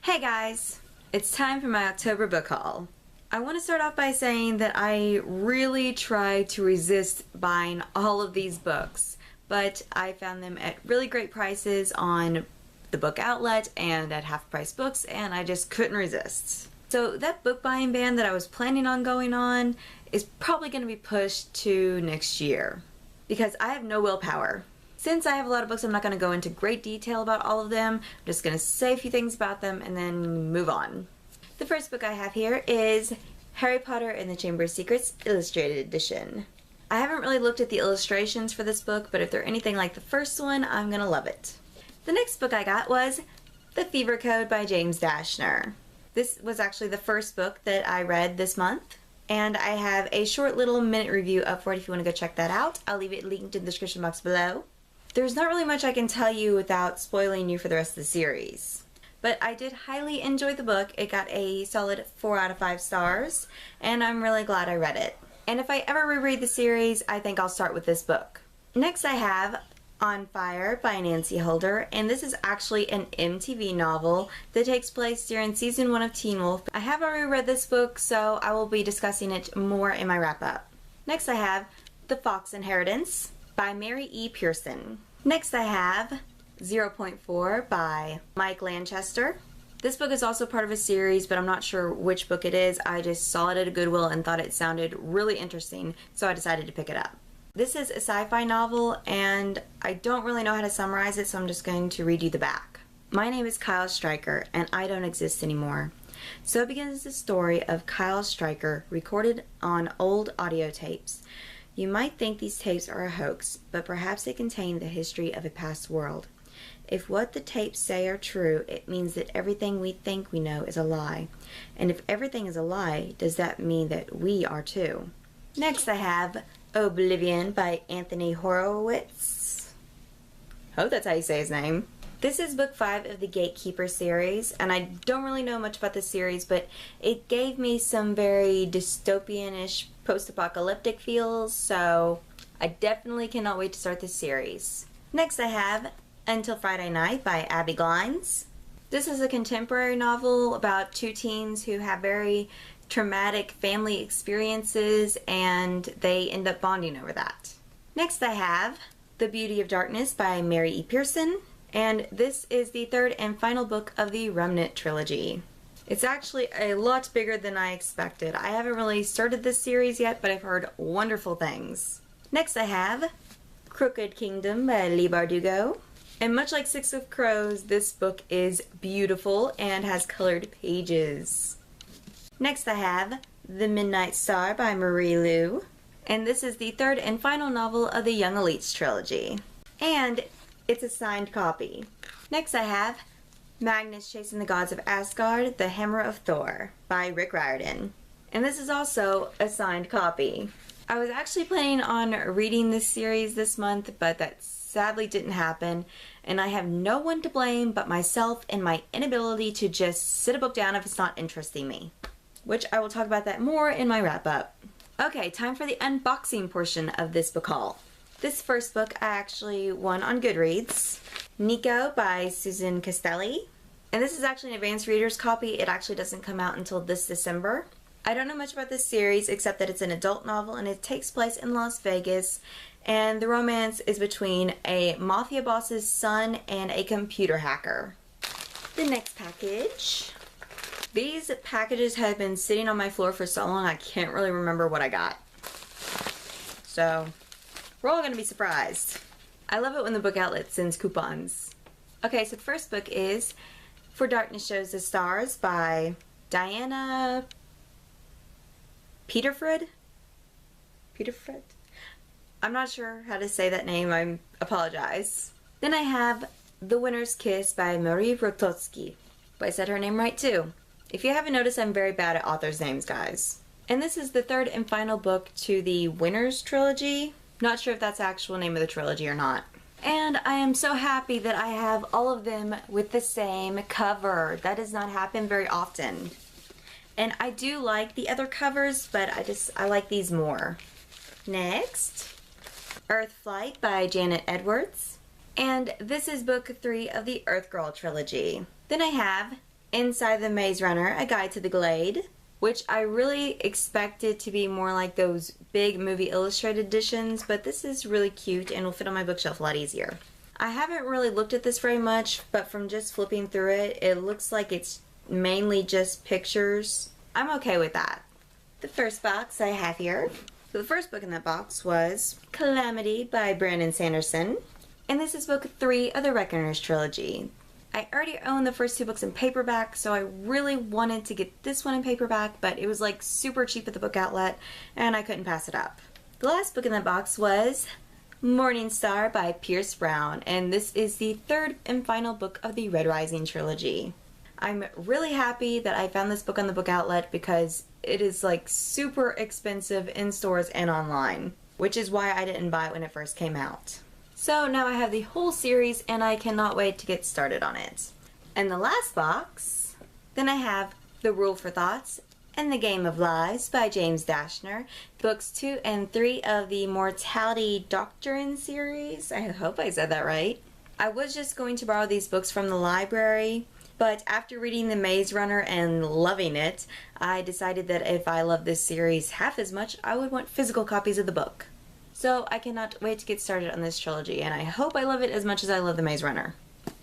Hey guys! It's time for my October book haul. I want to start off by saying that I really tried to resist buying all of these books, but I found them at really great prices on the book outlet and at Half Price Books, and I just couldn't resist. So that book buying ban that I was planning on going on is probably going to be pushed to next year because I have no willpower. Since I have a lot of books, I'm not going to go into great detail about all of them. I'm just going to say a few things about them and then move on. The first book I have here is Harry Potter and the Chamber of Secrets Illustrated Edition. I haven't really looked at the illustrations for this book, but if they're anything like the first one, I'm going to love it. The next book I got was The Fever Code by James Dashner. This was actually the first book that I read this month, and I have a short little minute review up for it if you want to go check that out. I'll leave it linked in the description box below. There's not really much I can tell you without spoiling you for the rest of the series. But I did highly enjoy the book. It got a solid 4 out of 5 stars, and I'm really glad I read it. And if I ever reread the series, I think I'll start with this book. Next I have On Fire by Nancy Holder, and this is actually an MTV novel that takes place during season 1 of Teen Wolf. I have already read this book, so I will be discussing it more in my wrap-up. Next I have The Fox Inheritance by Mary E. Pearson. Next I have 0.4 by Mike Lanchester. This book is also part of a series, but I'm not sure which book it is. I just saw it at a Goodwill and thought it sounded really interesting, so I decided to pick it up. This is a sci-fi novel, and I don't really know how to summarize it, so I'm just going to read you the back. My name is Kyle Stryker, and I don't exist anymore. So begins the story of Kyle Stryker, recorded on old audio tapes. You might think these tapes are a hoax, but perhaps they contain the history of a past world. If what the tapes say are true, it means that everything we think we know is a lie. And if everything is a lie, does that mean that we are too? Next I have Oblivion by Anthony Horowitz. Hope that's how you say his name. This is book 5 of the Gatekeeper series, and I don't really know much about this series, but it gave me some very dystopian-ish post-apocalyptic feels, so I definitely cannot wait to start this series. Next I have Until Friday Night by Abby Glines. This is a contemporary novel about 2 teens who have very traumatic family experiences and they end up bonding over that. Next I have The Beauty of Darkness by Mary E. Pearson. And this is the 3rd and final book of the Remnant trilogy. It's actually a lot bigger than I expected. I haven't really started this series yet, but I've heard wonderful things. Next I have Crooked Kingdom by Leigh Bardugo. And much like Six of Crows, this book is beautiful and has colored pages. Next I have The Midnight Star by Marie Lu. And this is the 3rd and final novel of the Young Elites trilogy. And it's a signed copy. Next I have Magnus Chasing the Gods of Asgard, The Hammer of Thor by Rick Riordan. And this is also a signed copy. I was actually planning on reading this series this month, but that sadly didn't happen, and I have no one to blame but myself and my inability to just sit a book down if it's not interesting me. Which I will talk about that more in my wrap-up. Okay, time for the unboxing portion of this book haul. This first book I actually won on Goodreads, Nico by Susan Castelli. And this is actually an advanced reader's copy. It actually doesn't come out until this December. I don't know much about this series except that it's an adult novel and it takes place in Las Vegas. And the romance is between a mafia boss's son and a computer hacker. The next package. These packages have been sitting on my floor for so long I can't really remember what I got. So we're all going to be surprised. I love it when the book outlet sends coupons. Okay, so the first book is For Darkness Shows the Stars by Diana Peterfred? Peterfred? I'm not sure how to say that name. I apologize. Then I have The Winter's Kiss by Marie Wrototsky. But I said her name right too. If you haven't noticed, I'm very bad at authors' names, guys. And this is the 3rd and final book to the Winners trilogy. Not sure if that's the actual name of the trilogy or not. And I am so happy that I have all of them with the same cover. That does not happen very often. And I do like the other covers, but I like these more. Next, Earth Flight by Janet Edwards. And this is book 3 of the Earth Girl trilogy. Then I have Inside the Maze Runner, A Guide to the Glade, which I really expected to be more like those big movie illustrated editions, but this is really cute and will fit on my bookshelf a lot easier. I haven't really looked at this very much, but from just flipping through it, it looks like it's mainly just pictures. I'm okay with that. The first box I have here. So the first book in that box was Calamity by Brandon Sanderson. And this is book 3 of the Reckoners trilogy. I already own the first 2 books in paperback, so I really wanted to get this one in paperback, but it was like super cheap at the book outlet, and I couldn't pass it up. The last book in that box was Morning Star by Pierce Brown, and this is the 3rd and final book of the Red Rising trilogy. I'm really happy that I found this book on the book outlet because it is like super expensive in stores and online, which is why I didn't buy it when it first came out. So now I have the whole series and I cannot wait to get started on it. And the last box, then I have The Rule for Thoughts and The Game of Lies by James Dashner, books 2 and 3 of the Mortality Doctrine series. I hope I said that right. I was just going to borrow these books from the library, but after reading The Maze Runner and loving it, I decided that if I love this series half as much, I would want physical copies of the book. So I cannot wait to get started on this trilogy, and I hope I love it as much as I love The Maze Runner.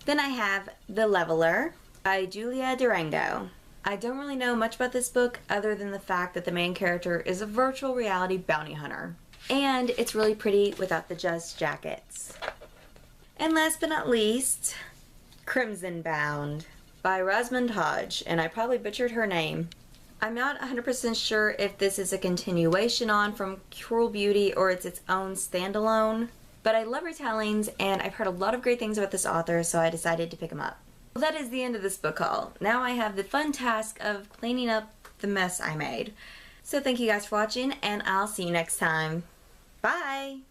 Then I have The Leveler by Julia Durango. I don't really know much about this book other than the fact that the main character is a virtual reality bounty hunter. And it's really pretty without the just jackets. And last but not least, Crimson Bound by Rosamund Hodge, and I probably butchered her name. I'm not 100% sure if this is a continuation on from Cruel Beauty or it's its own standalone, but I love retellings and I've heard a lot of great things about this author, so I decided to pick him up. Well, that is the end of this book haul. Now I have the fun task of cleaning up the mess I made. So thank you guys for watching, and I'll see you next time. Bye!